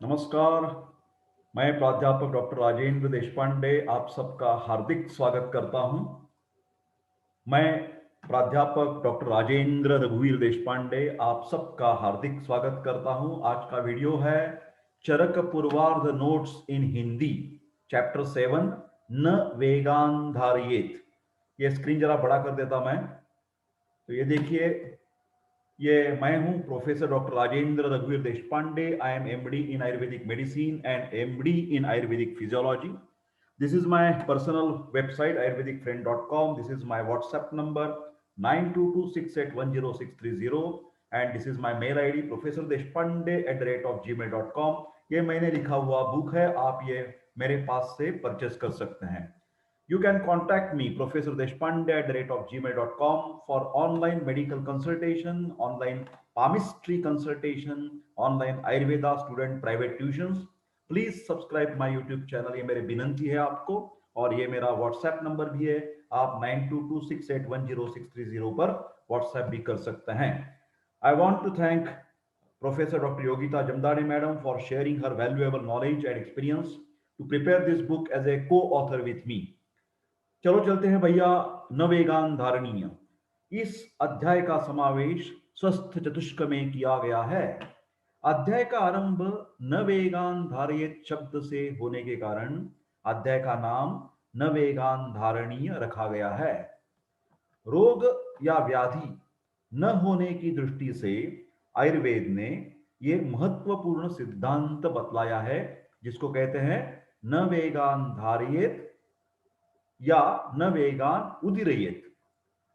नमस्कार। मैं प्राध्यापक डॉक्टर राजेंद्र देशपांडे आप सबका हार्दिक स्वागत करता हूं। मैं प्राध्यापक डॉक्टर राजेंद्र रघुवीर देशपांडे आप सबका हार्दिक स्वागत करता हूं। आज का वीडियो है चरक पूर्वार्ध नोट्स इन हिंदी चैप्टर 7 न वेगान धारियेत। ये स्क्रीन जरा बड़ा कर देता मैं, तो ये देखिए, ये मैं हूं प्रोफेसर डॉक्टर राजेंद्र रघुवीर Deshpande. I am MD in Ayurvedic medicine and MD in Ayurvedic physiology. This is my personal website ayurvedicfriend.com. This is my WhatsApp number 9226810630 and this is my mail ID professordeshpande@gmail.com. ये मैंने लिखा हुआ बुक है, आप ये मेरे पास से परचेस कर सकते हैं। You can contact me, Professor Deshpande, @gmail.com for online medical consultation, online palmistry consultation, online Ayurveda student private tuitions. Please subscribe my YouTube channel. ये मेरी विनंती है आपको, और ये मेरा WhatsApp नंबर भी है। आप 9226810630 पर WhatsApp भी कर सकते हैं। I want to thank Professor Dr. Yogita Jamdani Madam for sharing her valuable knowledge and experience to prepare this book as a co-author with me. चलो चलते हैं भैया। नवेगान धारणीय, इस अध्याय का समावेश स्वस्थ चतुष्क में किया गया है। अध्याय का आरंभ नवेगान धारियत शब्द से होने के कारण अध्याय का नाम नवेगान धारणीय रखा गया है। रोग या व्याधि न होने की दृष्टि से आयुर्वेद ने ये महत्वपूर्ण सिद्धांत बतलाया है, जिसको कहते हैं न वेगान धारियत या न वेगान उदीरयेत।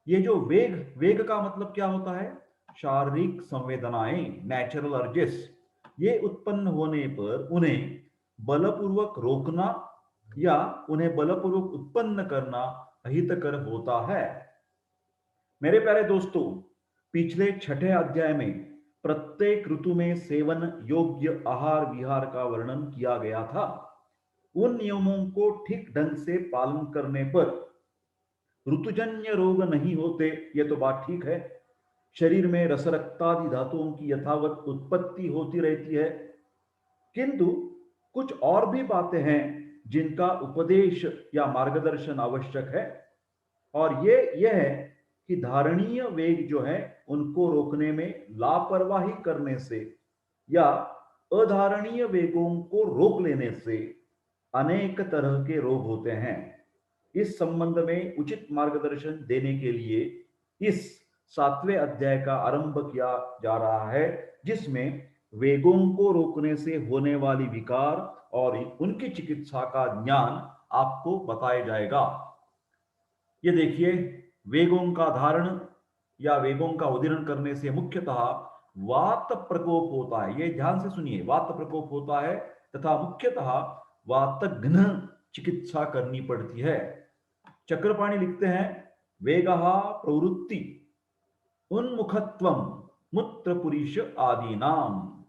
ये जो वेग वेग का मतलब क्या होता है? शारीरिक संवेदनाएं, नेचुरल अर्जेस, ये उत्पन्न होने पर उन्हें बलपूर्वक रोकना या उन्हें बलपूर्वक उत्पन्न करना अहितकर होता है। मेरे प्यारे दोस्तों, पिछले छठे अध्याय में प्रत्येक ऋतु में सेवन योग्य आहार विहार का वर्णन किया गया था। उन नियमों को ठीक ढंग से पालन करने पर ऋतुजन्य रोग नहीं होते, ये तो बात ठीक है। शरीर में रसरक्तादि धातुओं की यथावत उत्पत्ति होती रहती है, किंतु कुछ और भी बातें हैं जिनका उपदेश या मार्गदर्शन आवश्यक है। और यह है कि धारणीय वेग जो है उनको रोकने में लापरवाही करने से या अधारणीय वेगों को रोक लेने से अनेक तरह के रोग होते हैं। इस संबंध में उचित मार्गदर्शन देने के लिए इस 7वें अध्याय का आरंभ किया जा रहा है, जिसमें वेगों को रोकने से होने वाली विकार और उनकी चिकित्सा का ज्ञान आपको बताया जाएगा। ये देखिए, वेगों का धारण या वेगों का उदीरण करने से मुख्यतः वात प्रकोप होता है। ये ध्यान से सुनिए, वात प्रकोप होता है तथा मुख्यतः वातघ्न चिकित्सा करनी पड़ती है। चक्रपाणी लिखते हैं, वेगः प्रवृत्ति उन्मुखत्वम मूत्रपुरीश आदि नाम।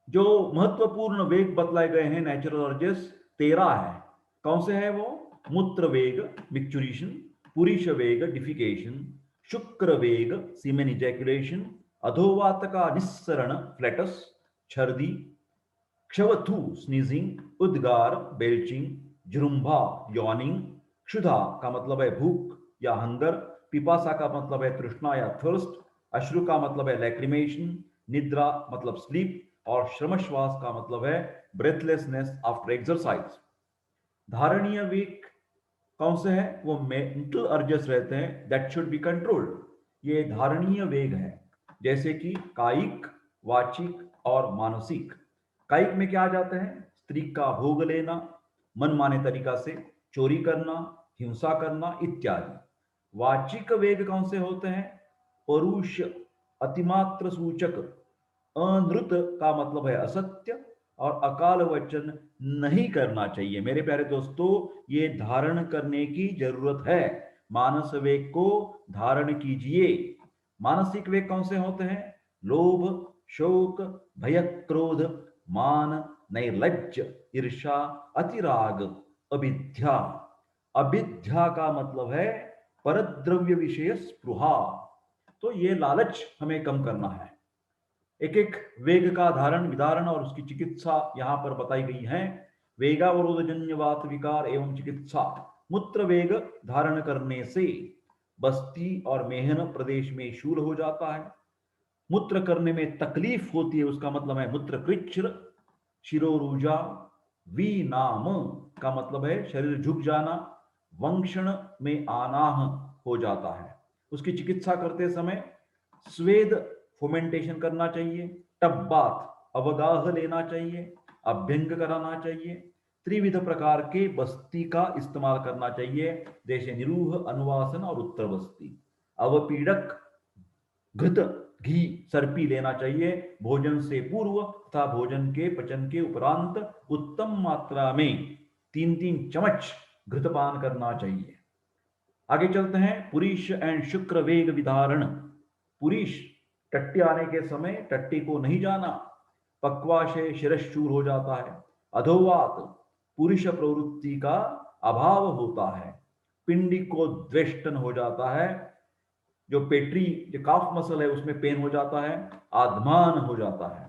जो महत्वपूर्ण वेग बतलाए गए हैं, नेचुरल अर्जेस 13 है। कौन से है वो? मूत्र वेग मिक्चुरेशन, पुरीश वेग डिफिकेशन, शुक्र वेग सीमेन इजैकुलेशन, अधोवात का निस्सरण फ्लैटस छर्दी, क्षवथु स्नीजिंग, उद्गार बेल्चिंग, जुरुम्भा यॉनिंग, क्षुधा का मतलब है भूख या हंगर, पिपासा का मतलब है तृष्णा या थर्स्ट, अश्रु का मतलब है लैक्रिमेशन, निद्रा मतलब स्लीप, और श्रमश्वास का मतलब है ब्रेथलेसनेस आफ्टर एक्सरसाइज। धारणीय वेग कौन से है? वो मेंटल अर्जेस रहते हैं, दैट शुड बी कंट्रोल्ड। ये धारणीय वेग है, जैसे कि कायिक, वाचिक और मानसिक। कायिक में क्या आ जाते हैं? स्त्री का भोग लेना, मनमाने तरीका से चोरी करना, हिंसा करना इत्यादि। वाचिक वेग कौन से होते हैं? परुष, अतिमात्र सूचक, अनृत का मतलब है असत्य, और अकाल वचन नहीं करना चाहिए। मेरे प्यारे दोस्तों, ये धारण करने की जरूरत है। मानस वेग को धारण कीजिए। मानसिक वेग कौन से होते हैं? लोभ, शोक, भय, क्रोध, मान, नैर्लज्ज, ईर्षा, अतिराग, अविद्या। अविद्या का मतलब है परद्रव्य विषय स्पृहा। तो ये लालच हमें कम करना है। एक एक वेग का धारण विधारण और उसकी चिकित्सा यहाँ पर बताई गई है। वेगावरोधजन्य वात विकार एवं चिकित्सा। मूत्र वेग धारण करने से बस्ती और मेहन प्रदेश में शूल हो जाता है। मूत्र करने में तकलीफ होती है, उसका मतलब है मूत्र कृच्छ्र। शिरोरुजा। नाम का मतलब है शरीर झुक जाना। वंक्षण में आनाह हो जाता है। उसकी चिकित्सा करते समय स्वेद फोमेंटेशन करना चाहिए, टब्बात अवगाह लेना चाहिए, अभ्यंग कराना चाहिए, त्रिविध प्रकार के बस्ती का इस्तेमाल करना चाहिए, जैसे निरूह, अनुवासन और उत्तर बस्ती। अवपीड़क, घृत, घी, सर्पी लेना चाहिए भोजन से पूर्व तथा भोजन के पचन के उपरांत उत्तम मात्रा में 3-3 चम्मच घृतपान करना चाहिए। आगे चलते हैं। पुरीश एंड शुक्र वेग विधारण। पुरीश, टट्टी आने के समय टट्टी को नहीं जाना। पक्वाशय शिरशूल हो जाता है। अधोवात, पुरुष प्रवृत्ति का अभाव होता है। पिंडी को द्वेष्टन हो जाता है। जो पेट्री, जो काफ मसल है उसमें पेन हो जाता है। आधमान हो जाता है,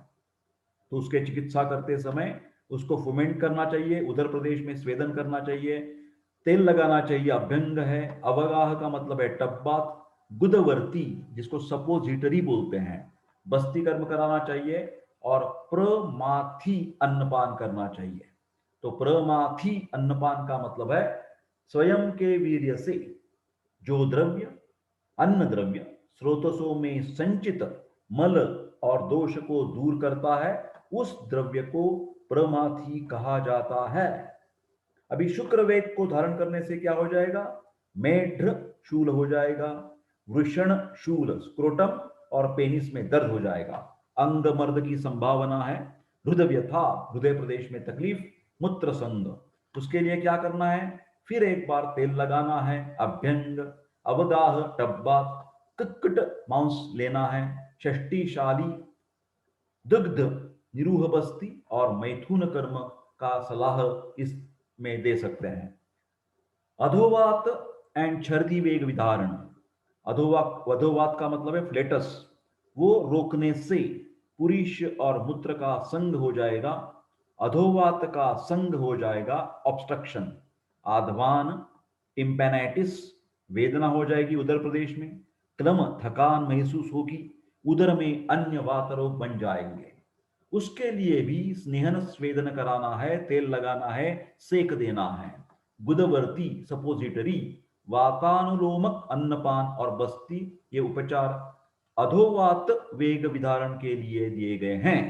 तो उसके चिकित्सा करते समय उसको फुमेंट करना चाहिए, उदर प्रदेश में स्वेदन करना चाहिए, तेल लगाना चाहिए, अभ्यंग है। अवगाह का मतलब है टब्बात। गुदवर्ती, जिसको सपोजिटरी बोलते हैं, बस्ती कर्म कराना चाहिए। और प्रमाथी अन्नपान करना चाहिए। तो प्रमाथी अन्नपान का मतलब है स्वयं के वीर्य से जो द्रव्य, अन्न द्रव्य, स्रोतसों में संचित मल और दोष को दूर करता है, उस द्रव्य को प्रमाथी कहा जाता है। अभी शुक्र वेग को धारण करने से क्या हो जाएगा? मेढ्र शूल हो जाएगा। वृषण शूल, स्क्रोटम और पेनिस में दर्द हो जाएगा। अंग मर्द की संभावना है। हृदय व्यथा, हृदय प्रदेश में तकलीफ। मूत्र संग, उसके लिए क्या करना है? फिर एक बार तेल लगाना है। अभ्यंग, अवगाह, टब्बा, कक्कट मांस लेना है। षष्टिशाली, दुग्ध, निरूह बस्ती और मैथुन कर्म का सलाह इसमें दे सकते हैं। अधोवात एंड छर्दी वेग विधारण। अधोवात का मतलब है फ्लेटस, वो रोकने से पुरुष और मूत्र का संग हो जाएगा। अधोवात का संग हो जाएगा ऑब्स्ट्रक्शन। आधवान, टिम्पैनाइटिस, वेदना हो जाएगी उदर प्रदेश में। क्लम, थकान महसूस होगी। उदर में अन्य वात रोग बन जाएंगे। उसके लिए भी स्नेहन स्वेदन कराना है, तेल लगाना है, सेक देना है। गुदवर्ती, सपोजिटरी, वातानुलोमक अन्नपान और बस्ती, ये उपचार अधोवात वेग विधारण के लिए दिए गए हैं।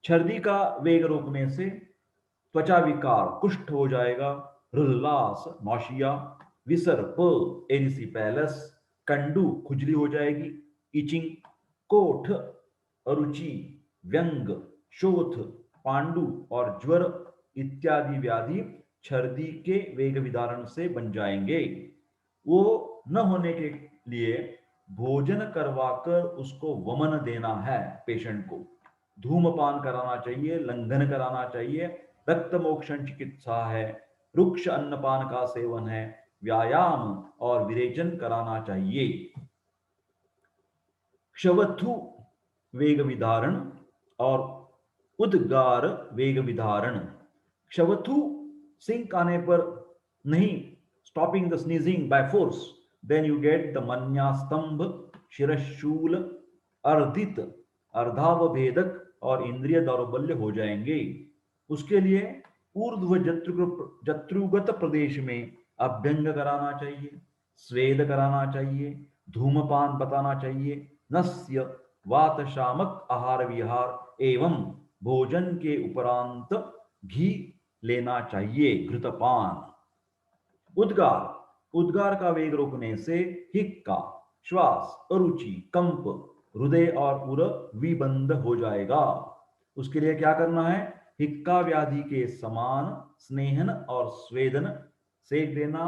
छर्दी का वेग रोकने से त्वचा विकार, कुष्ठ हो जाएगा। हृदलास, नौशिया। विसर्प, एरिसीपेलस। कंडू, खुजली हो जाएगी, इचिंग। कोठ, अरुचि, व्यंग, शोथ, पांडु और ज्वर इत्यादि व्याधि छर्दी के वेग विधारण से बन जाएंगे। वो न होने के लिए भोजन करवाकर उसको वमन देना है पेशेंट को। धूमपान कराना चाहिए, लंघन कराना चाहिए, रक्त मोक्षण चिकित्सा है, रुक्ष अन्नपान का सेवन है, व्यायाम और विरेचन कराना चाहिए। क्षवथु वेग विधारण और उद्गार वेग विधारण। क्षवथु, सिंक आने पर नहीं, stopping the sneezing by force, then you get the मन्यास्तंभ, शिरशूल, अर्धित, अर्धावभेदक और इंद्रिय दौर्बल्य हो जाएंगे। उसके लिए ऊर्ध्व जत्रुगत प्रदेश में अभ्यंग कराना चाहिए, स्वेद कराना चाहिए, धूमपान बताना चाहिए, नस्य वात शामक आहार विहार एवं भोजन के उपरांत घी लेना चाहिए, घृतपान। उद्गार, उद्गार का वेग रोकने से हिक्का, श्वास, अरुचि, कंप, हृदय और उर विबंध हो जाएगा। उसके लिए क्या करना है? हिक्का व्याधि के समान स्नेहन और स्वेदन, सेक देना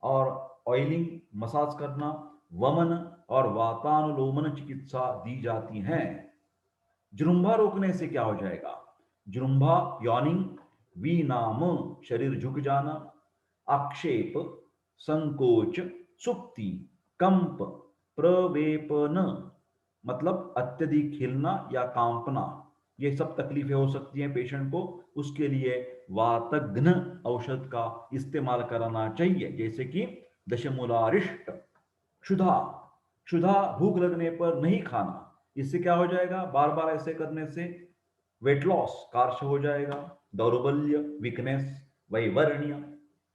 और ऑयलिंग, मसाज करना, वमन और वातानुलोमन चिकित्सा दी जाती है। जृंभा रोकने से क्या हो जाएगा? जृंभा, यॉनिंग, विनाम, शरीर झुक जाना, आक्षेप, संकोच, सुक्ति, कंप, प्रवेपन, मतलब अत्यधिक हिलना या कांपना, ये सब तकलीफें हो सकती हैं पेशेंट को। उसके लिए वातघ्न औषध का इस्तेमाल कराना चाहिए, जैसे कि दशमूलारिष्ट। क्षुधा, क्षुधा भूख लगने पर नहीं खाना। इससे क्या हो जाएगा, बार बार ऐसे करने से वेट लॉस कार्य हो जाएगा। दौर्बल्य, वीकनेस, वैवर्ण्य,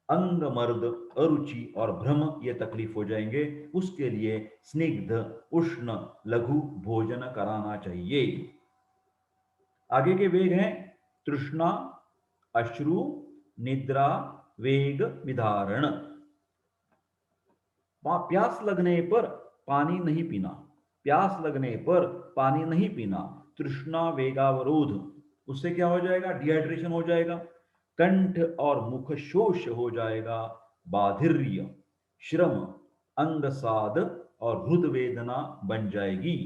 अंग मर्द, अरुचि और भ्रम, ये तकलीफ हो जाएंगे। उसके लिए स्निग्ध उष्ण लघु भोजन कराना चाहिए। आगे के वेग हैं तृष्णा, अश्रु, निद्रा, वेग विधारण। प्यास लगने पर पानी नहीं पीना, प्यास लगने पर पानी नहीं पीना। तृष्णा वेगावरोध, उससे क्या हो जाएगा, डिहाइड्रेशन हो जाएगा। कंठ और मुख शोष हो जाएगा। बाधिर्य, श्रम, अंगसाद और हृद वेदना बन जाएगी।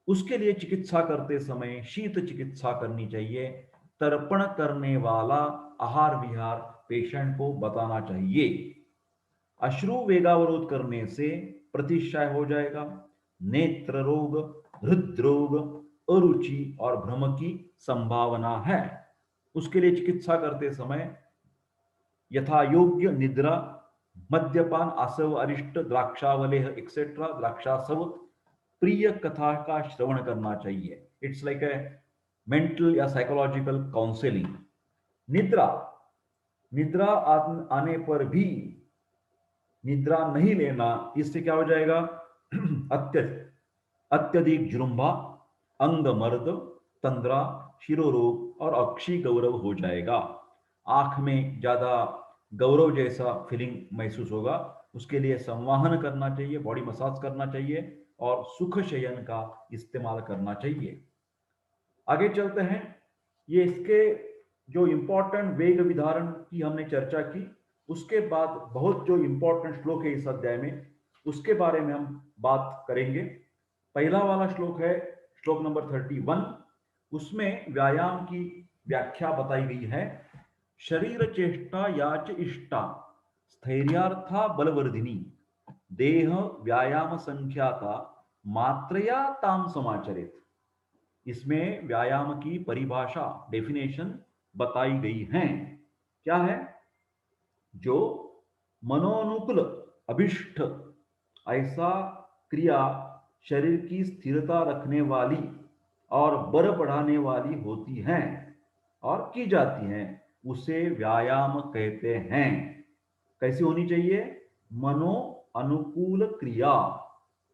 उसके लिए चिकित्सा करते समय शीत चिकित्सा करनी चाहिए। तर्पण करने वाला आहार विहार पेशेंट को बताना चाहिए। अश्रु वेगावरोध करने से प्रतिशय हो जाएगा। नेत्र रोग, हृदरोग, अरुचि और भ्रम की संभावना है। उसके लिए चिकित्सा करते समय यथा योग्य निद्रा, मद्यपान, आसव, अरिष्ट, द्राक्षावलेह एक्सेट्रा, द्राक्षासव, प्रिय कथा का श्रवण करना चाहिए। इट्स लाइक ए मेंटल या साइकोलॉजिकल काउंसलिंग। निद्रा, निद्रा आने पर भी निद्रा नहीं लेना, इससे क्या हो जाएगा अत्यधिक जुरुम्बा, अंग मर्द, तंद्रा, शिरोरोग और अक्षी गौरव हो जाएगा। आंख में ज्यादा गौरव जैसा फीलिंग महसूस होगा। उसके लिए संवाहन करना चाहिए, बॉडी मसाज करना चाहिए और सुख शयन का इस्तेमाल करना चाहिए। आगे चलते हैं। ये इसके जो इंपॉर्टेंट वेग विधारण की हमने चर्चा की, उसके बाद बहुत जो इंपॉर्टेंट श्लोक है इस अध्याय में, उसके बारे में हम बात करेंगे। पहला वाला श्लोक है श्लोक नंबर 31। उसमें व्यायाम की व्याख्या बताई गई है। शरीर चेष्टा याच इष्टा, स्थैर्यार्था बलवर्धिनी, देह व्यायाम संख्याता, मात्रया ताम समाचरित। इसमें व्यायाम की परिभाषा, डेफिनेशन बताई गई है। क्या है, जो मनोनुकूल अभिष्ट ऐसा क्रिया शरीर की स्थिरता रखने वाली और बल बढ़ाने वाली होती हैं और की जाती हैं, उसे व्यायाम कहते हैं। कैसी होनी चाहिए, मनो अनुकूल क्रिया।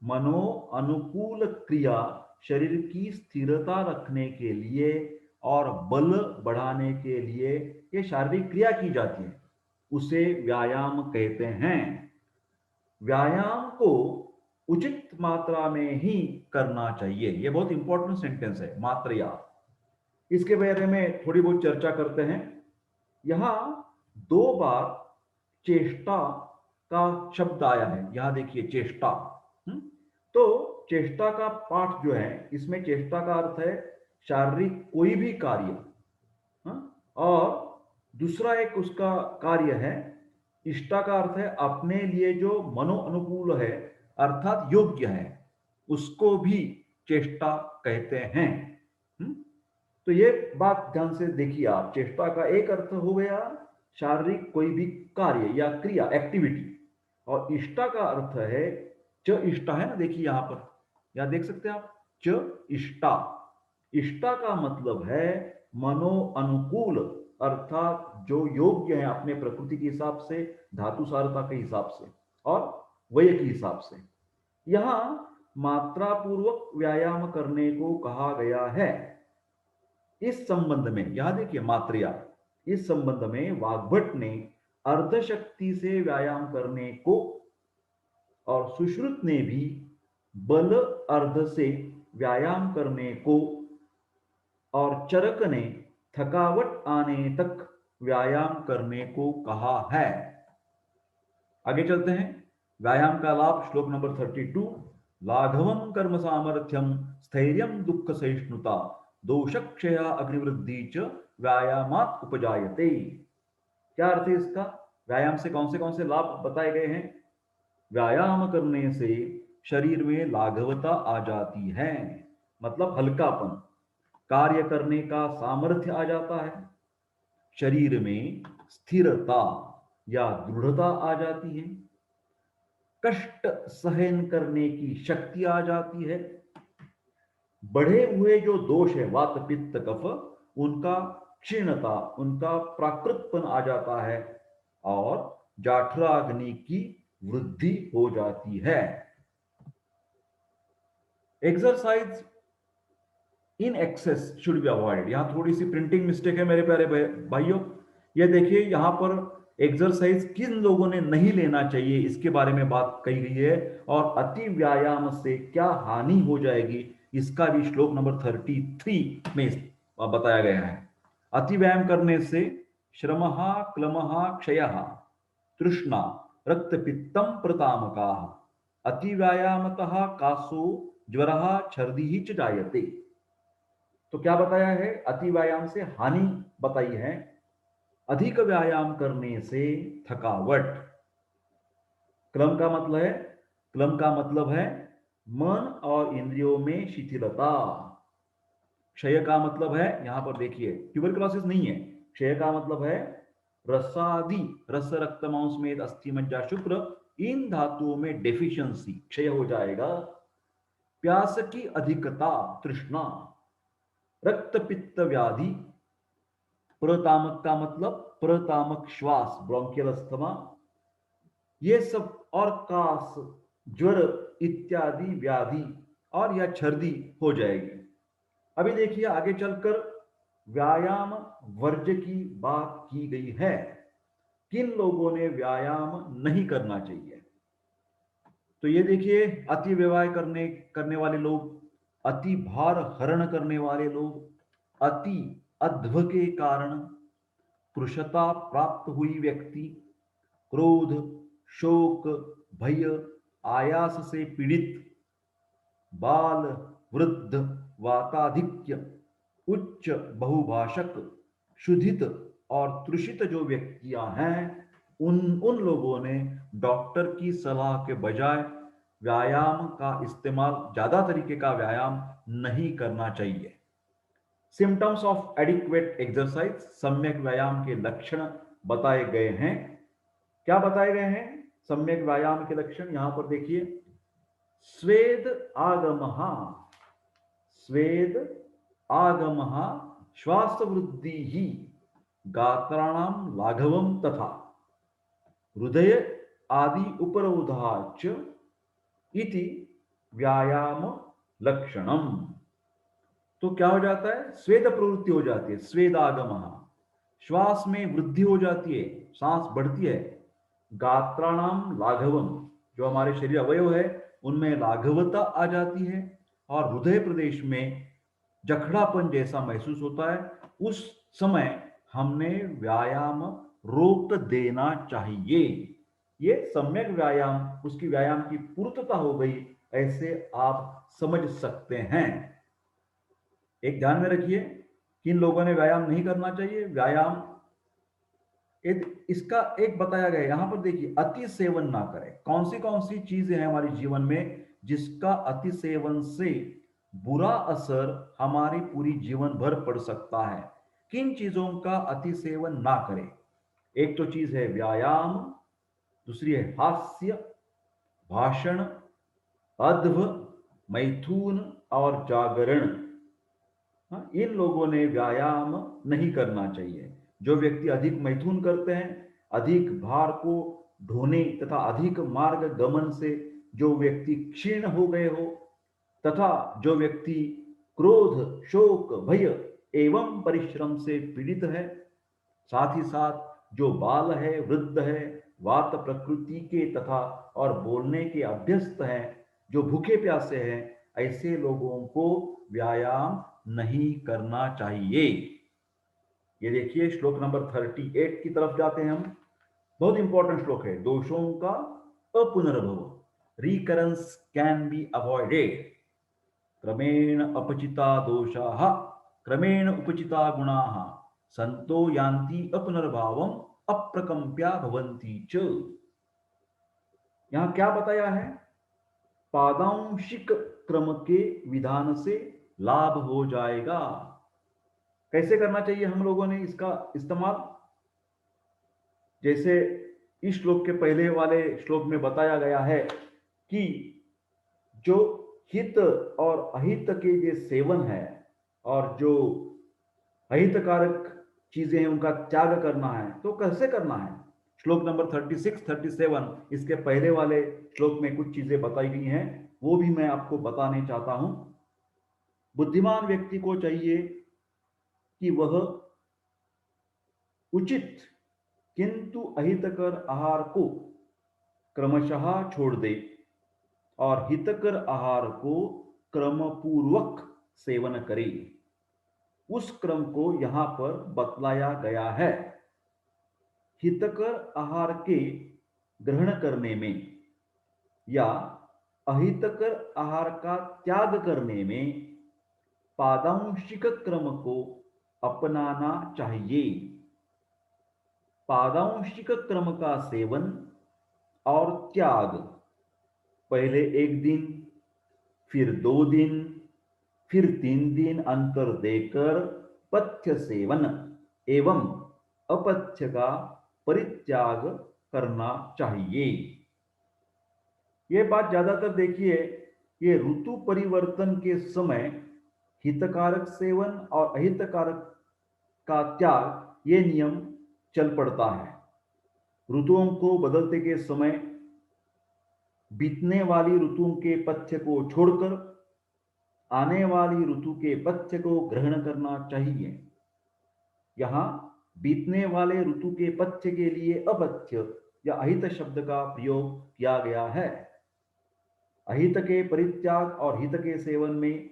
मनो अनुकूल क्रिया शरीर की स्थिरता रखने के लिए और बल बढ़ाने के लिए ये शारीरिक क्रिया की जाती है, उसे व्यायाम कहते हैं। व्यायाम को उचित मात्रा में ही करना चाहिए। ये बहुत इंपॉर्टेंट सेंटेंस है, मात्रा। इसके बारे में थोड़ी बहुत चर्चा करते हैं। यहां 2 बार चेष्टा का शब्द आया है। यहां देखिए चेष्टा। तो चेष्टा का पाठ जो है, इसमें चेष्टा का अर्थ है शारीरिक कोई भी कार्य। और दूसरा एक उसका कार्य है, इष्टा का अर्थ है अपने लिए जो मनो अनुकूल है अर्थात योग्य है, उसको भी चेष्टा कहते हैं। तो ये बात ध्यान से देखिए आप। चेष्टा का एक अर्थ हो गया शारीरिक कोई भी कार्य या क्रिया, एक्टिविटी। और इष्टा का अर्थ है, च इष्टा है ना, देखिए यहां पर, यहां देख सकते हैं आप, च इष्टा। इष्टा का मतलब है मनो अनुकूल, अर्थात जो योग्य है अपने प्रकृति के हिसाब से, धातु सारता के हिसाब से और वय के हिसाब से। यहां मात्रा पूर्वक व्यायाम करने को कहा गया है। इस संबंध में यहां देखिए मात्रा, इस संबंध में वाग्भट ने अर्धशक्ति से व्यायाम करने को और सुश्रुत ने भी बल अर्ध से व्यायाम करने को और चरक ने थकावट आने तक व्यायाम करने को कहा है। आगे चलते हैं। व्यायाम का लाभ, श्लोक नंबर 32। लाघवम कर्म सामर्थ्यम, स्थैर्यम दुख सहिष्णुता, दोषक्षय अग्निवृद्धि च व्यायामात उपजायते। क्या अर्थ है इसका? व्यायाम से कौन से लाभ बताए गए हैं? व्यायाम करने से शरीर में लाघवता आ जाती है, मतलब हल्कापन, कार्य करने का सामर्थ्य आ जाता है, शरीर में स्थिरता या दृढ़ता आ जाती है, कष्ट सहन करने की शक्ति आ जाती है, बढ़े हुए जो दोष है वात पित्त कफ, उनका क्षीणता, उनका प्राकृतपन आ जाता है, और जाठराग्नि की वृद्धि हो जाती है। Exercise in excess should be avoided. यहां थोड़ी सी प्रिंटिंग मिस्टेक है मेरे प्यारे भाइयों। ये देखिए यहां पर एक्सरसाइज किन लोगों ने नहीं लेना चाहिए इसके बारे में बात कही गई है, और अति व्यायाम से क्या हानि हो जाएगी इसका भी श्लोक नंबर 33 में बताया गया है। अति व्यायाम करने से श्रमः क्लमः क्षयः तृष्णा रक्तपित्तम प्रतामका अति व्यायामतः कासो ज्वरः छर्दी च जायते। तो क्या बताया है, अति व्यायाम से हानि बताई है। अधिक व्यायाम करने से थकावट, क्लम का मतलब है मन और इंद्रियों में शिथिलता। क्षय का मतलब है, यहां पर देखिए ट्यूबरकुलोसिस नहीं है, क्षय का मतलब है रसादि, रस रक्त मांस में अस्थि मज्जा शुक्र, इन धातुओं में डेफिशिएंसी, क्षय हो जाएगा। प्यास की अधिकता, तृष्णा, रक्त पित्त व्याधि, प्रतामक का मतलब प्रतामक श्वास, ब्रोंकियल अस्थमा, ये सब, और कास, ज्वर इत्यादि व्याधि और या छर्दी हो जाएगी। अभी देखिए आगे चलकर व्यायाम वर्ज्य की बात की गई है। किन लोगों ने व्यायाम नहीं करना चाहिए? तो ये देखिए, अति व्यवहार करने वाले लोग, अति भार हरण करने वाले लोग, अति अध्व के कारण पुरुषता प्राप्त हुई व्यक्ति, क्रोध, शोक, भय, आयास से पीड़ित, बाल, वृद्ध, वाताधिक्य, उच्च बहुभाषक, शुद्धित और तृषित जो व्यक्तियां हैं, उन लोगों ने डॉक्टर की सलाह के बजाय व्यायाम का इस्तेमाल, ज्यादा तरीके का व्यायाम नहीं करना चाहिए। सिम्टम्स ऑफ एडिक्वेट एक्सरसाइज, सम्यक व्यायाम के लक्षण बताए गए हैं। क्या बताए गए हैं सम्यक व्यायाम के लक्षण? यहां पर देखिए, स्वेद आगमः, स्वेद आगमः, श्वास वृद्धि ही, गात्राणाम लाघवम तथा हृदय आदि उपरोधाच इति व्यायाम लक्षणम। तो क्या हो जाता है, स्वेद प्रवृत्ति हो जाती है, स्वेद आगमः, श्वास में वृद्धि हो जाती है, सांस बढ़ती है, गात्राणाम लाघवम, जो हमारे शरीर अवयव है उनमें लाघवता आ जाती है, और हृदय प्रदेश में जखड़ापन जैसा महसूस होता है। उस समय हमने व्यायाम रोक देना चाहिए। ये सम्यक व्यायाम, उसकी व्यायाम की पूर्तता हो गई, ऐसे आप समझ सकते हैं। एक ध्यान में रखिए, किन लोगों ने व्यायाम नहीं करना चाहिए। व्यायाम इसका एक बताया गया, यहां पर देखिए, अति सेवन ना करें। कौन सी चीजें हैं हमारे जीवन में जिसका अति सेवन से बुरा असर हमारी पूरी जीवन भर पड़ सकता है? किन चीजों का अति सेवन ना करें? एक तो चीज है व्यायाम, दूसरी है हास्य, भाषण, अध्व, मैथुन और जागरण। इन लोगों ने व्यायाम नहीं करना चाहिए। जो व्यक्ति अधिक मैथुन करते हैं, अधिक भार को ढोने तथा अधिक मार्ग गमन से जो व्यक्ति क्षीण हो गए हो, तथा जो व्यक्ति क्रोध, शोक, भय एवं परिश्रम से पीड़ित है, साथ ही साथ जो बाल है, वृद्ध है, वात प्रकृति के तथा और बोलने के अभ्यस्त हैं, जो भूखे प्यासे हैं, ऐसे लोगों को व्यायाम नहीं करना चाहिए। ये देखिए श्लोक नंबर 38 की तरफ जाते हैं हम। बहुत इंपॉर्टेंट श्लोक है। दोषों का अपुनर्भव, रिकरेंस कैन बी अवॉइडेड, क्रमेण अपचिता दोषाः क्रमेण उपचिता गुणाः संतो यान्ति अपनर्भावम अप्रकंप्या भवन्ति च। यहां क्या बताया है? पादांशिक क्रम के विधान से लाभ हो जाएगा। कैसे करना चाहिए हम लोगों ने इसका इस्तेमाल? जैसे इस श्लोक के पहले वाले श्लोक में बताया गया है कि जो हित और अहित के जो सेवन है और जो अहितकारक चीजें हैं उनका त्याग करना है, तो कैसे करना है? श्लोक नंबर 36, 37 इसके पहले वाले श्लोक में कुछ चीजें बताई गई हैं, वो भी मैं आपको बताने चाहता हूं। बुद्धिमान व्यक्ति को चाहिए कि वह उचित किंतु अहितकर आहार को क्रमशः छोड़ दे और हितकर आहार को क्रमपूर्वक सेवन करे। उस क्रम को यहां पर बतलाया गया है। हितकर आहार के ग्रहण करने में या अहितकर आहार का त्याग करने में पादांशिक क्रम को अपनाना चाहिए। पादांशिक क्रम का सेवन और त्याग पहले 1 दिन, फिर 2 दिन, फिर 3 दिन अंतर देकर पथ्य सेवन एवं अपथ्य का परित्याग करना चाहिए। ये बात ज्यादातर देखिए, ये ऋतु परिवर्तन के समय हितकारक सेवन और अहितकारक का त्याग ये नियम चल पड़ता है। ऋतुओं को बदलते के समय बीतने वाली ऋतुओं के पथ्य को छोड़कर आने वाली ऋतु के पथ्य को ग्रहण करना चाहिए। यहां बीतने वाले ऋतु के पथ्य के लिए अपथ्य या अहित शब्द का प्रयोग किया गया है। अहित के परित्याग और हित के सेवन में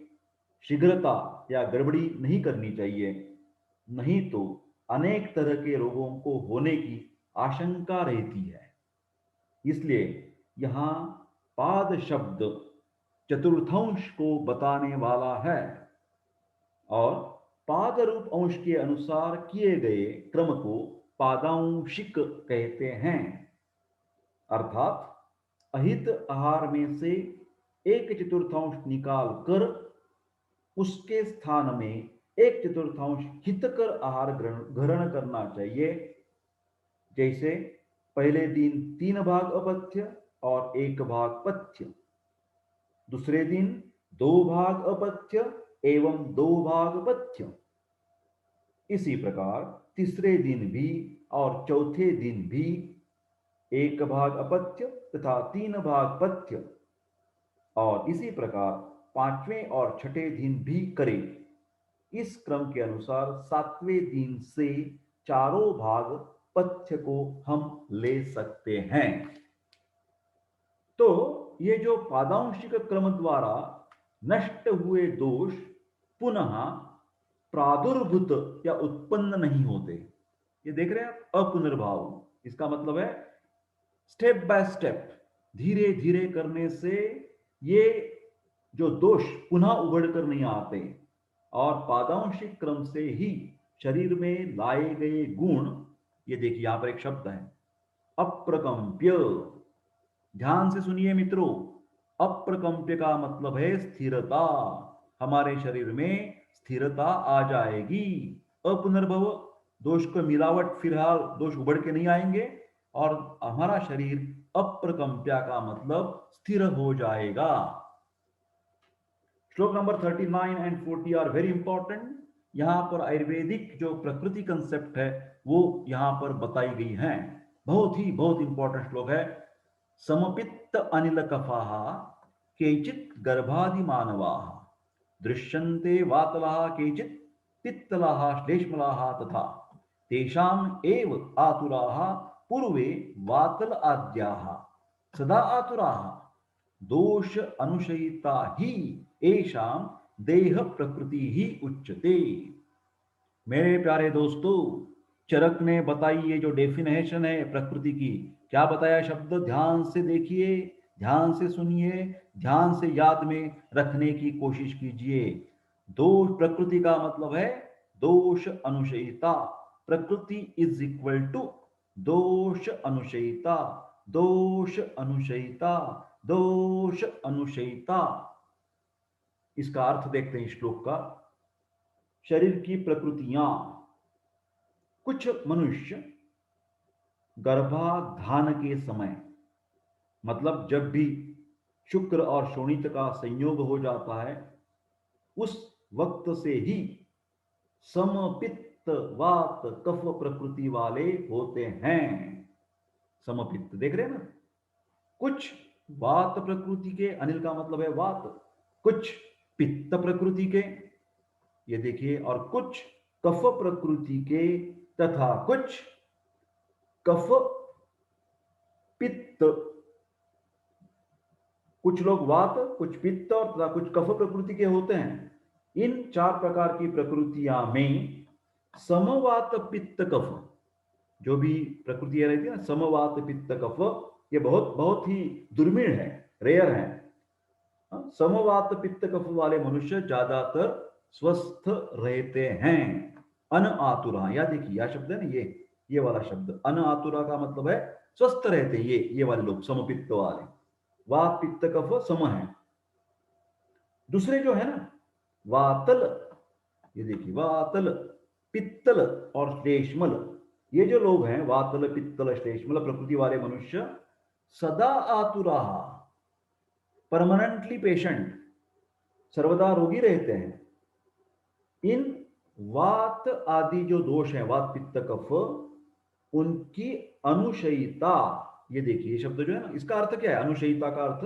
शीघ्रता या गड़बड़ी नहीं करनी चाहिए, नहीं तो अनेक तरह के रोगों को होने की आशंका रहती है। इसलिए यहां पाद शब्द चतुर्थांश को बताने वाला है और पाद रूप अंश के अनुसार किए गए क्रम को पादांशिक कहते हैं। अर्थात अहित आहार में से 1/4 निकाल कर उसके स्थान में 1/4 हितकर आहार ग्रहण करना चाहिए। जैसे पहले दिन 3 भाग अपथ्य और 1 भाग पथ्य, दूसरे दिन 2 भाग अपथ्य एवं 2 भाग पथ्य। इसी प्रकार तीसरे दिन भी और चौथे दिन भी 1 भाग अपथ्य तथा 3 भाग पथ्य, और इसी प्रकार 5वें और 6ठे दिन भी करें। इस क्रम के अनुसार 7वें दिन से चारों भाग पथ्य को हम ले सकते हैं। तो ये जो पादांशिक क्रम द्वारा नष्ट हुए दोष पुनः प्रादुर्भूत या उत्पन्न नहीं होते। ये देख रहे हैं आप, अपुनर्भाव, इसका मतलब है स्टेप बाय स्टेप, धीरे धीरे करने से ये जो दोष पुनः उभर कर नहीं आते और पादांशिक क्रम से ही शरीर में लाए गए गुण, ये देखिए यहां पर एक शब्द है अप्रकंप्य। ध्यान से सुनिए मित्रों, अप्रकंप्य का मतलब है स्थिरता। हमारे शरीर में स्थिरता आ जाएगी। अपुनर्भव, दोष को मिलावट, फिलहाल दोष उभर के नहीं आएंगे और हमारा शरीर अप्रकंप्या का मतलब स्थिर हो जाएगा। श्लोक number 39 and 40 are very important. यहां पर आयुर्वेदिक जो प्रकृति कंसेप्ट है वो यहां पर बताई गई है। बहुत इंपॉर्टेंट श्लोक है। समपित्त अनिल कफाः केचित् गर्भादि मानवाः दृश्यन्ते वातलाः केचित् पित्तलाः श्लेष्मलाः तथा तेषाम् एव आतुराः पूर्वे वातल आद्याः सदा आतुराः दोष अनुशयिता ही एषाम देह प्रकृति ही उच्यते। मेरे प्यारे दोस्तों, चरक ने बताई ये जो डेफिनेशन है प्रकृति की, क्या बताया शब्द, ध्यान से देखिए, ध्यान से सुनिए, ध्यान से याद में रखने की कोशिश कीजिए। दोष प्रकृति का मतलब है दोष अनुशयिता। प्रकृति इज इक्वल टू दोष अनुशयिता, दोष अनुशयिता, दोष अनुशयिता। इसका अर्थ देखते हैं श्लोक का। शरीर की प्रकृतियां, कुछ मनुष्य गर्भाधान के समय, मतलब जब भी शुक्र और शोणित का संयोग हो जाता है उस वक्त से ही समपित्त वात कफ प्रकृति वाले होते हैं। समपित्त देख रहे हैं ना, कुछ वात प्रकृति के, अनिल का मतलब है वात, कुछ पित्त प्रकृति के, ये देखिए, और कुछ कफ प्रकृति के, तथा कुछ कफ पित्त, कुछ लोग वात, कुछ पित्त और तथा कुछ कफ प्रकृति के होते हैं। इन चार प्रकार की प्रकृतियां में समवात पित्त कफ, जो भी प्रकृतियां रहती है ना, समवात पित्त कफ, ये बहुत बहुत ही दुर्मिल है, रेयर है। समवात पित्त कफ वाले मनुष्य ज्यादातर स्वस्थ रहते हैं। अन आतुरा, या देखिए यह शब्द है ना, ये वाला शब्द अन आतुरा का मतलब है स्वस्थ रहते हैं ये वाले लोग, समपित्त वाले। वात पित्त कफ सम है। दूसरे जो है ना वातल, ये देखिए वातल, पित्तल और श्लेष्मल, ये जो लोग हैं वातल पित्तल श्लेष्मल प्रकृति वाले मनुष्य, सदा आतुरा, परमानेंटली पेशेंट, सर्वदा रोगी रहते हैं। इन वात आदि जो दोष हैं, वात पित्त कफ, उनकी अनुशयिता, ये देखिए शब्द जो है ना, इसका अर्थ क्या है अनुशयिता का अर्थ?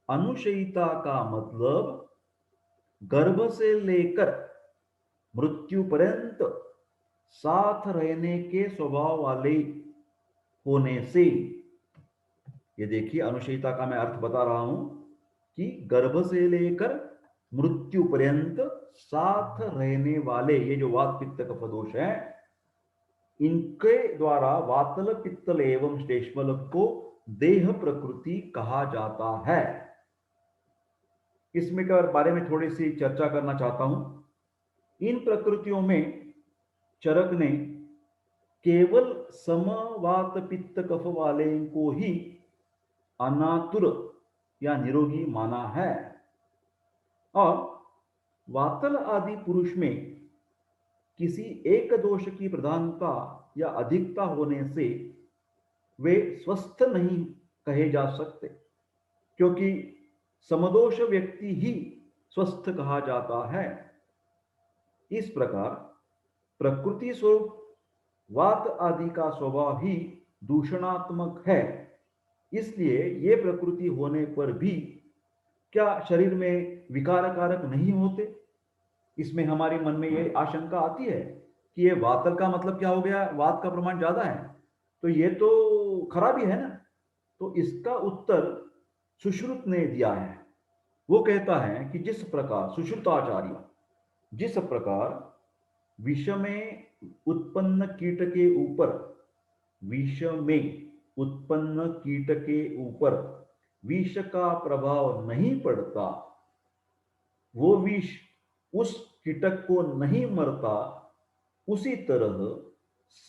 अनुशयिता का मतलब गर्भ से लेकर मृत्यु पर्यंत साथ रहने के स्वभाव वाले होने से। ये देखिए अनुशयिता का मैं अर्थ बता रहा हूं कि गर्भ से लेकर मृत्यु पर्यंत साथ रहने वाले ये जो वात पित्त कफ दोष है, इनके द्वारा वातल पित्तल एवं श्लेष्मल को देह प्रकृति कहा जाता है। इसमें के बारे में थोड़ी सी चर्चा करना चाहता हूं। इन प्रकृतियों में चरक ने केवल समवात पित्त कफ वाले को ही अनातुर या निरोगी माना है, और वातल आदि पुरुष में किसी एक दोष की प्रधानता या अधिकता होने से वे स्वस्थ नहीं कहे जा सकते, क्योंकि समदोष व्यक्ति ही स्वस्थ कहा जाता है। इस प्रकार प्रकृति स्वरूप वात आदि का स्वभाव ही दूषणात्मक है। इसलिए ये प्रकृति होने पर भी क्या शरीर में विकार कारक नहीं होते? इसमें हमारे मन में ये आशंका आती है कि ये वातल का मतलब क्या हो गया, वात का प्रमाण ज्यादा है तो ये तो खराबी है ना। तो इसका उत्तर सुश्रुत ने दिया है। वो कहता है कि जिस प्रकार सुश्रुताचार्य, जिस प्रकार विष में उत्पन्न कीट के ऊपर, विष में उत्पन्न कीट के ऊपर विष का प्रभाव नहीं पड़ता, वो विष उस कीटक को नहीं मरता, उसी तरह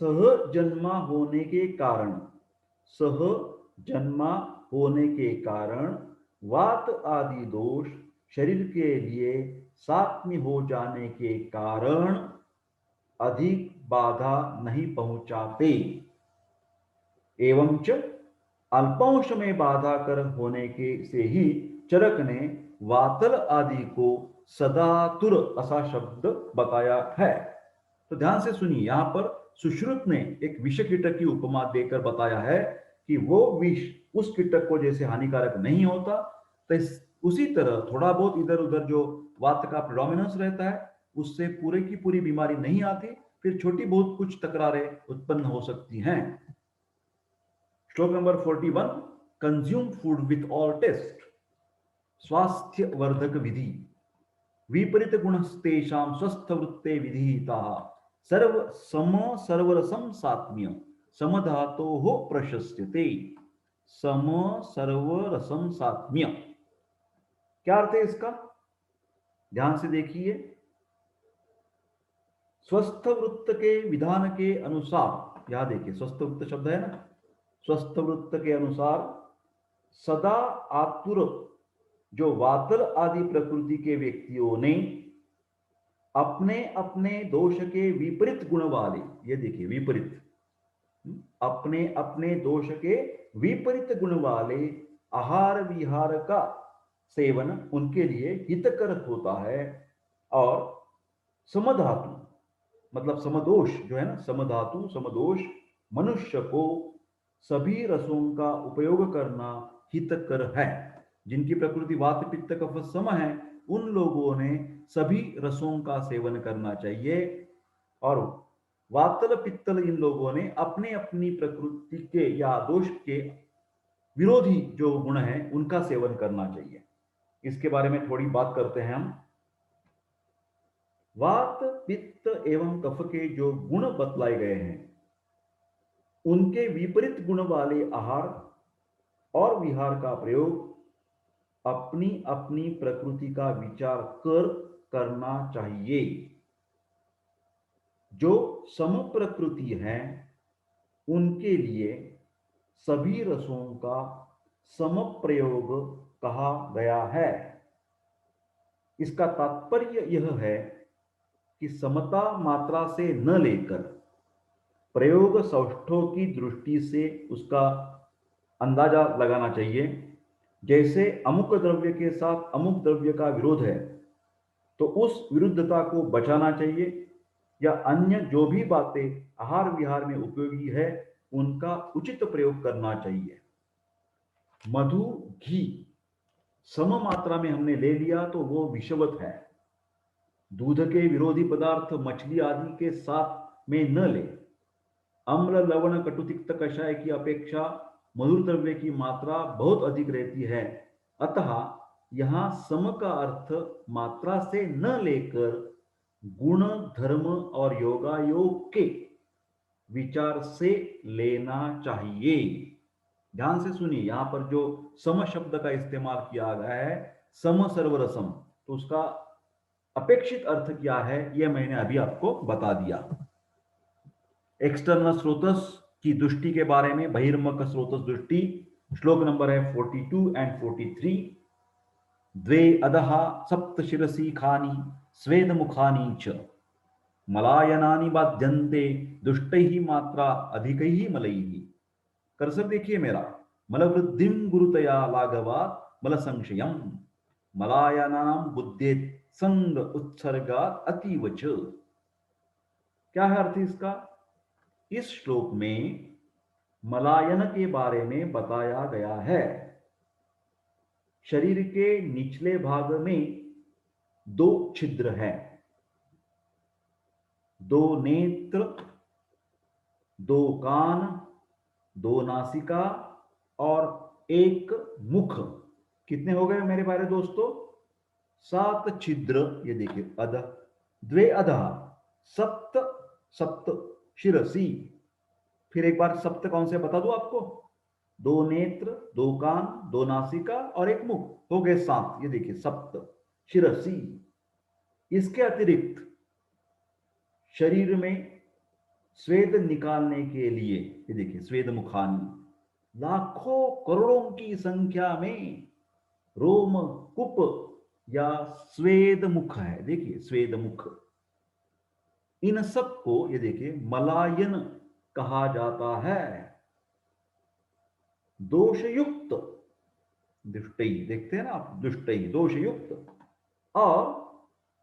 सहजन्मा होने के कारण, सहजन्मा होने के कारण वात आदि दोष शरीर के लिए सात्म्य हो जाने के कारण अधिक बाधा नहीं पहुंचाते, एवंच अल्पांश में बाधा कर होने के से ही चरक ने वातल आदि को सदातुर ऐसा शब्द बताया है। तो ध्यान से सुनिए, यहां पर सुश्रुत ने एक विष कीटक की उपमा देकर बताया है कि वो विष उस कीटक को जैसे हानिकारक नहीं होता, तो उसी तरह थोड़ा बहुत इधर उधर जो वात का प्रोडोमिनेंस रहता है उससे पूरे की पूरी बीमारी नहीं आती, फिर छोटी बहुत कुछ तकरारें उत्पन्न हो सकती हैं। श्लोक number 41, consume food with all taste, स्वास्थ्य वर्धक विधि, विपरीत गुणस्तेषां स्वस्थ वृत्ते विधिता, सर्व सम सर्वरसम सात्म्य समधातो हो प्रशस्यते। सम सर्वरसम सात्म्य, क्या अर्थ है इसका? ध्यान से देखिए, स्वस्थ वृत्त के विधान के अनुसार, यहां देखिए स्वस्थ वृत्त शब्द है ना, स्वस्थ वृत्त के अनुसार सदा आतुर जो वातल आदि प्रकृति के व्यक्तियों ने अपने अपने दोष के विपरीत गुण वाले, ये देखिए विपरीत, अपने अपने दोष के विपरीत गुण वाले आहार विहार का सेवन उनके लिए हितकर होता है। और समधातु मतलब समदोष जो है ना, समधातु समदोष मनुष्य को सभी रसों का उपयोग करना हितकर है। जिनकी प्रकृति वात पित्त कफ सम है, उन लोगों ने सभी रसों का सेवन करना चाहिए। और वातल पित्तल इन लोगों ने अपने अपनी प्रकृति के या दोष के विरोधी जो गुण है उनका सेवन करना चाहिए। इसके बारे में थोड़ी बात करते हैं हम। वात पित्त एवं कफ के जो गुण बतलाए गए हैं, उनके विपरीत गुण वाले आहार और विहार का प्रयोग अपनी अपनी प्रकृति का विचार कर करना चाहिए। जो सम प्रकृति है उनके लिए सभी रसों का सम प्रयोग कहा गया है। इसका तात्पर्य यह है कि समता मात्रा से न लेकर प्रयोग सौष्ठव की दृष्टि से उसका अंदाजा लगाना चाहिए। जैसे अमुक द्रव्य के साथ अमुक द्रव्य का विरोध है तो उस विरुद्धता को बचाना चाहिए, या अन्य जो भी बातें आहार विहार में उपयोगी है उनका उचित प्रयोग करना चाहिए। मधु घी सम मात्रा में हमने ले लिया तो वो विषवत है। दूध के विरोधी पदार्थ मछली आदि के साथ में न ले। अम्ल लवण कटुतिक्त कषाय की अपेक्षा मधुर द्रव्य की मात्रा बहुत अधिक रहती है। अतः यहां सम का अर्थ मात्रा से न लेकर गुण धर्म और योगायोग के विचार से लेना चाहिए। ध्यान से सुनिए, यहां पर जो सम शब्द का इस्तेमाल किया गया है, सम सर्वरसम, तो उसका अपेक्षित अर्थ क्या है यह मैंने अभी आपको बता दिया। एक्सटर्नल स्रोतस की दृष्टि के बारे में, बहिर्मुख स्रोतस दृष्टि, श्लोक नंबर है 42 एंड 43। द्वे अधः सप्त शिरसी खानी स्वेद मुखानी च मलायनानि बाध्यन्ते दुष्टैः मात्रा अधिकैः मलैः। कर्सर देखिए मेरा, मलवृद्धिं गुरुतया लाघवात् मल संशयम् मलायनानां बुद्धेत् संग उत्सर्गात् अतीव च। क्या है अर्थ इसका? इस श्लोक में मलायन के बारे में बताया गया है। शरीर के निचले भाग में दो छिद्र हैं, दो नेत्र, दो कान, दो नासिका और एक मुख। कितने हो गए मेरे प्यारे दोस्तों? 7 छिद्र। ये देखिए, अध द्वे अधः सप्त सप्त शिरसी। फिर एक बार सप्त कौन से बता दूं आपको? दो नेत्र, दो कान, दो नासिका और एक मुख, हो गए 7। ये देखिए सप्त शिरसी। इसके अतिरिक्त शरीर में स्वेद निकालने के लिए, ये देखिए स्वेद मुखानी, लाखों करोड़ों की संख्या में रोम कुप या स्वेद मुख है। देखिए स्वेद मुख, इन सब को ये देखिए मलायन कहा जाता है। दोषयुक्त दुष्टई, देखते हैं ना आप, दुष्टई दोषयुक्त, और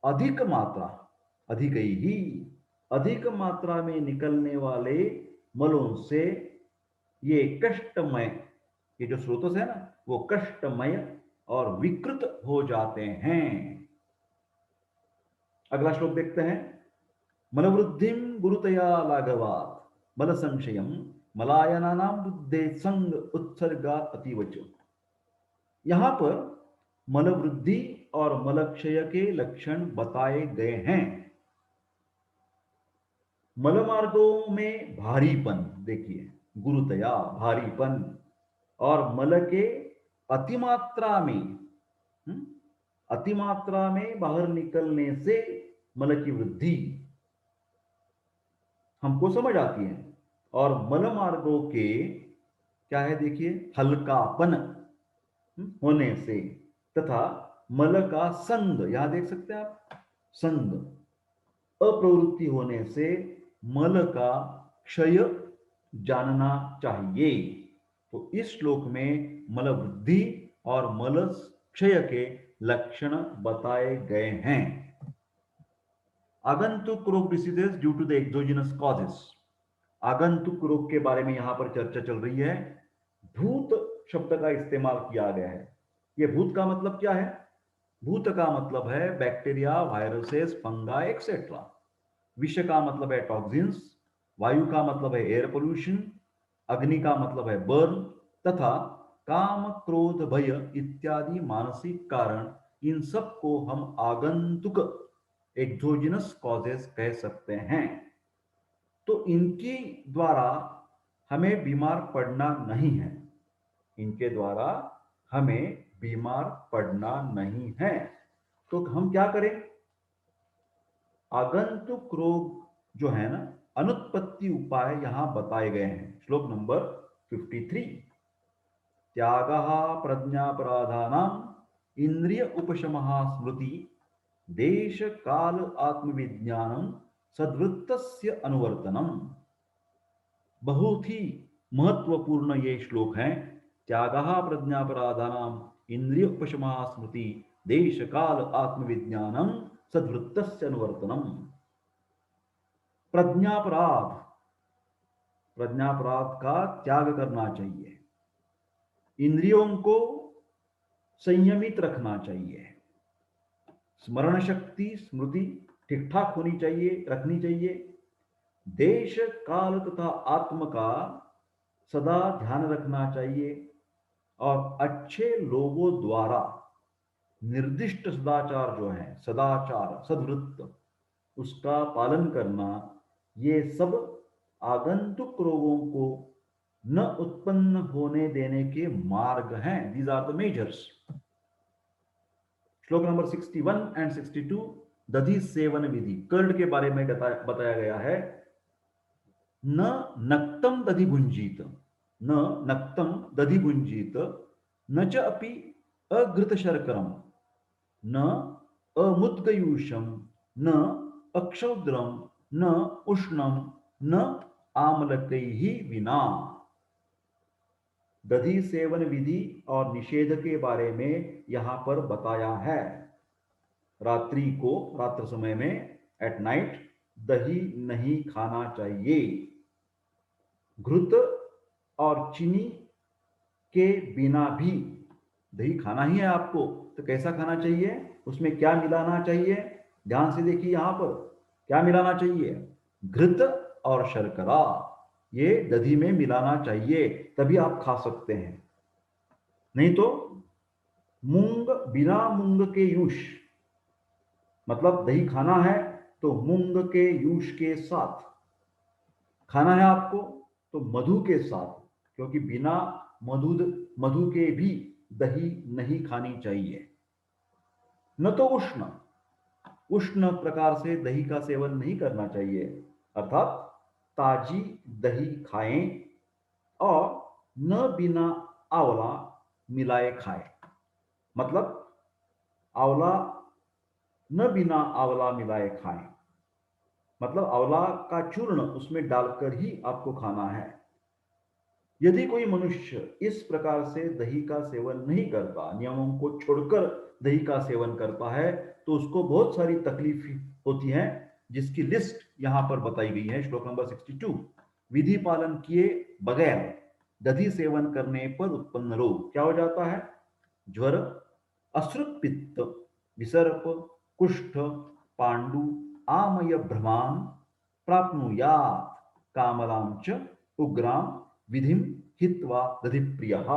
अधिक मात्रा अधिक ही अधिक मात्रा में निकलने वाले मलों से ये कष्टमय, ये जो स्रोतस है ना, वो कष्टमय और विकृत हो जाते हैं। अगला श्लोक देखते हैं। मलवृद्धिं गुरुतया लाघवात् मल संशयम् मलायनानां बुद्धे संग उत्सर्गात् अतीवच। यहां पर मल वृद्धि और मलक्षय के लक्षण बताए गए हैं। मल मार्गों में भारीपन, देखिए गुरुतया भारीपन, और मल के अतिमात्रा में अतिमात्रा में बाहर निकलने से मल की वृद्धि हमको समझ आती है। और मल मार्गों के क्या है देखिए, हल्कापन, होने से, तथा मल का संग, यहां देख सकते हैं आप, संग, अप्रवृत्ति होने से मल का क्षय जानना चाहिए। तो इस श्लोक में मल वृद्धि और मल क्षय के लक्षण बताए गए हैं। आगंतुक रोग diseases due to the exogenous causes. आगंतुक रोग के बारे में यहां पर चर्चा चल रही है। भूत शब्द का इस्तेमाल किया गया है। यह भूत का मतलब क्या है? भूत का मतलब है बैक्टीरिया, वायरसेस, फंगा एक्सेट्रा। विष का मतलब है टॉक्सिन्स। वायु का मतलब है एयर पोल्यूशन। अग्नि का मतलब है बर्न। तथा काम, क्रोध, भय इत्यादि मानसिक कारण, इन सब को हम आगंतुक, एक्सोजिनस कॉजेस कह सकते हैं। तो इनके द्वारा हमें बीमार पड़ना नहीं है। इनके द्वारा हमें बीमार पड़ना नहीं है। तो हम क्या करें? आगंतुक रोग जो है ना, अनुत्पत्ति उपाय यहां बताए गए हैं। श्लोक नंबर 53। त्यागः प्रज्ञापराधानाम् इंद्रिय उपशमः स्मृति देश काल आत्मविज्ञानम सद्वृत्तस्य अनुवर्तनम। बहुत ही महत्वपूर्ण ये श्लोक है। त्यागः प्रज्ञापराधानाम् इंद्रिय उपशमः स्मृति देश काल आत्मविज्ञानम सद्वृत्तस्य अनुवर्तनम। प्रज्ञापराध, प्रज्ञापराध का त्याग करना चाहिए। इंद्रियों को संयमित रखना चाहिए। स्मरण शक्ति, स्मृति ठीक ठाक होनी चाहिए, रखनी चाहिए। देश, काल तथा आत्म का सदा ध्यान रखना चाहिए। और अच्छे लोगों द्वारा निर्दिष्ट सदाचार जो है, सदाचार, सद्वृत्त, उसका पालन करना, ये सब आगंतुक रोगों को न उत्पन्न होने देने के मार्ग हैं। These are the measures. श्लोक नंबर 61 एंड 62, दधि सेवन विधि, कर्ड के बारे में बताया गया है। न नक्तम दधि भुंजीत, न नक्तम दधि भुंजीत, न च अपि अघृत शर्करम, न अमुद्गयूषम, न अक्षौद्रम, न उष्णम, न आमलकैहि विना। दधि सेवन विधि और निषेध के बारे में यहां पर बताया है। रात्रि को, रात्र समय में, एट नाइट, दही नहीं खाना चाहिए। घृत और चीनी के बिना भी दही खाना ही है आपको, तो कैसा खाना चाहिए? उसमें क्या मिलाना चाहिए? ध्यान से देखिए यहां पर क्या मिलाना चाहिए। घृत और शर्करा, ये दही में मिलाना चाहिए, तभी आप खा सकते हैं। नहीं तो मूंग, बिना मूंग के यूष, मतलब दही खाना है तो मूंग के यूष के साथ खाना है आपको, तो मधु के साथ, क्योंकि बिना मधु मधु के भी दही नहीं खानी चाहिए। न तो उष्ण, उष्ण प्रकार से दही का सेवन नहीं करना चाहिए, अर्थात ताजी दही खाएं। और न बिना आंवला मिलाए खाएं, मतलब आंवला, न बिना आंवला मिलाए खाएं, मतलब आंवला का चूर्ण उसमें डालकर ही आपको खाना है। यदि कोई मनुष्य इस प्रकार से दही का सेवन नहीं करता, नियमों को छोड़कर दही का सेवन करता है, तो उसको बहुत सारी तकलीफ होती है, जिसकी लिस्ट यहां पर बताई गई है। श्लोक नंबर 62। विधि पालन किए बगैर दधी सेवन करने पर उत्पन्न रोग क्या हो जाता है? ज्वर, अश्रुत पित्त, विसर्प, कुष्ठ, पांडु, आमय भ्रमान प्राप्नुयात् कामलां च उग्रां विधिम हित्वा दधि प्रियः।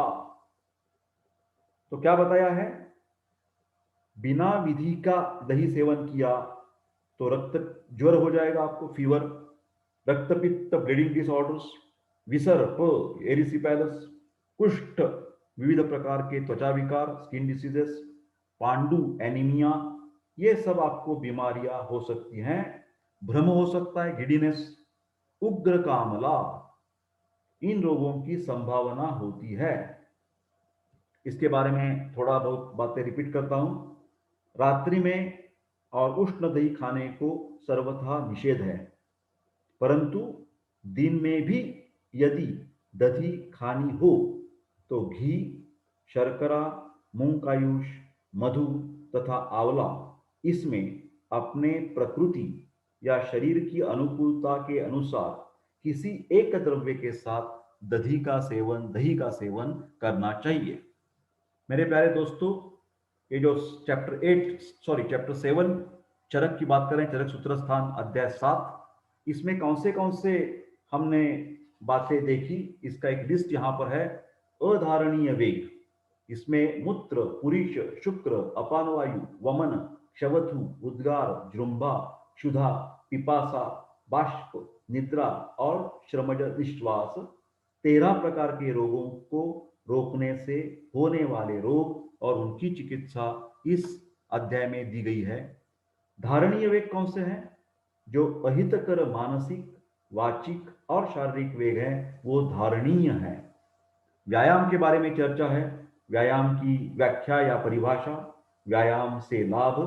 तो क्या बताया है? बिना विधि का दही सेवन किया तो रक्त, ज्वर हो जाएगा आपको, फीवर, रक्तपित्त, ब्लीडिंग डिसऑर्डर्स, विसर्प, एरिसिपेलस, कुष्ठ, विविध प्रकार के त्वचा विकार, स्किन डिसीजेस, पांडु, एनीमिया, ये सब आपको बीमारियां हो सकती हैं। भ्रम हो सकता है, गिडीनेस, उग्र कामला, इन रोगों की संभावना होती है। इसके बारे में थोड़ा बहुत बातें रिपीट करता हूं। रात्रि में और उष्ण दही खाने को सर्वथा निषेध है, परंतु दिन में भी यदि दही खानी हो तो घी, शर्करा, मूंगकायुष, मधु तथा आंवला इसमें अपने प्रकृति या शरीर की अनुकूलता के अनुसार किसी एक द्रव्य के साथ दही का सेवन करना चाहिए। मेरे प्यारे दोस्तों, ये जो चैप्टर 7 चरक की बात करें, चरक सूत्र स्थान अध्याय 7, इसमें कौन से हमने बातें देखी, इसका एक लिस्ट यहाँ पर है। अधारणीय वेग, इसमें मूत्र, पुरीश, शुक्र, अपानवायु, वमन, क्षवथु, उद्गार, जृंभा, क्षुधा, पिपासा, बाष्प, निद्रा और श्रमज निश्वास 13 प्रकार के रोगों को रोकने से होने वाले रोग और उनकी चिकित्सा इस अध्याय में दी गई है। धारणीय वेग कौन से हैं? जो अहितकर मानसिक, वाचिक और शारीरिक वेग है वो धारणीय है। व्यायाम के बारे में चर्चा है। व्यायाम की व्याख्या या परिभाषा, व्यायाम से लाभ,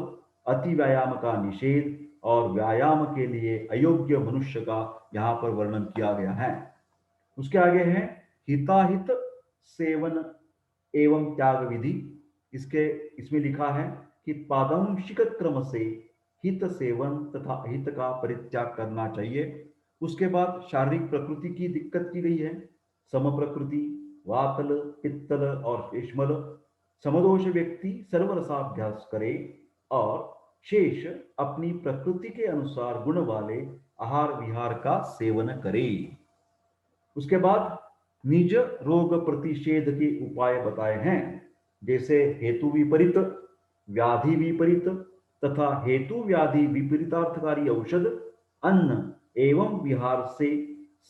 अति व्यायाम का निषेध और व्यायाम के लिए अयोग्य मनुष्य का यहाँ पर वर्णन किया गया है। उसके आगे है हिताहित सेवन एवं त्याग विधि। इसमें लिखा है कि पादंशिक क्रम से हित सेवन तथा अहित का परित्याग करना चाहिए। उसके बाद शारीरिक प्रकृति की दिक्कत की गई है। सम प्रकृति, वातल, पित्तल और शेषमल। समदोष व्यक्ति सर्वरसाभ्यास करे और शेष अपनी प्रकृति के अनुसार गुण वाले आहार विहार का सेवन करे। उसके बाद निज रोग प्रतिषेध के उपाय बताए हैं, जैसे हेतु विपरीत, व्याधि विपरीत तथा हेतु व्याधि विपरीतार्थकारी औषध, अन्न एवं विहार से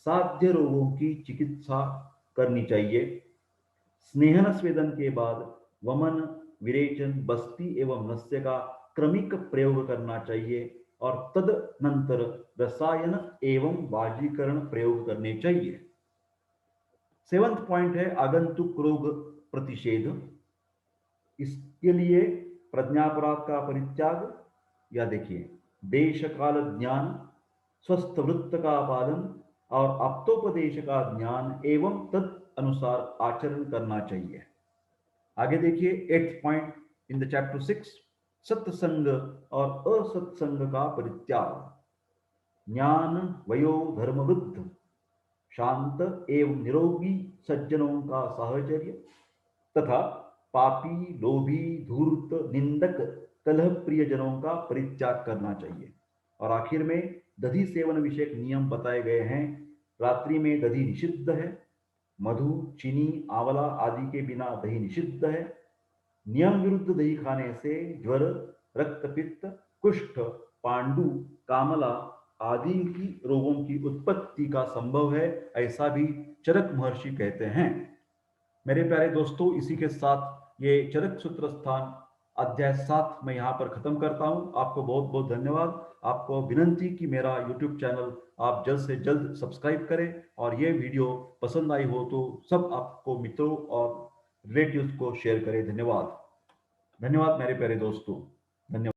साध्य रोगों की चिकित्सा करनी चाहिए। स्नेहन स्वेदन के बाद वमन, विरेचन, बस्ती एवं नस्य का क्रमिक प्रयोग करना चाहिए और तदनंतर रसायन एवं वाजीकरण प्रयोग करने चाहिए। 7वां पॉइंट है आगंतुक रोग प्रतिषेध। इसके लिए प्रज्ञापराध का परित्याग, या देखिए देश काल ज्ञान, स्वस्थ वृत्त का पालन और आप्तोपदेश का ज्ञान एवं तद अनुसार आचरण करना चाहिए। आगे देखिए 8th point in the chapter 6, सत्संग और असत्संग का परित्याग। ज्ञान वयो धर्मवृद्ध, शांत एवं निरोगी सज्जनों का साहचर्य तथा पापी, लोभी, धूर्त, निंदक, कलह प्रिय जनों का परित्याग करना चाहिए। और आखिर में दधि सेवन विषयक नियम बताए गए हैं। रात्रि में दधि निषिद्ध है। मधु, चीनी, आंवला आदि के बिना दही निषिद्ध है। नियम विरुद्ध दही खाने से ज्वर, रक्तपित्त, कुष्ठ, पांडु, कामला आदि की रोगों की उत्पत्ति का संभव है, ऐसा भी चरक महर्षि कहते हैं। मेरे प्यारे दोस्तों, इसी के साथ ये चरक सूत्र स्थान अध्याय 7 मैं यहाँ पर खत्म करता हूँ। आपको बहुत बहुत धन्यवाद। आपको विनंती कि मेरा YouTube चैनल आप जल्द से जल्द सब्सक्राइब करें और ये वीडियो पसंद आई हो तो सब आपको मित्रों और रिलेटिव्स को शेयर करें। धन्यवाद। धन्यवाद मेरे प्यारे दोस्तों। धन्यवाद।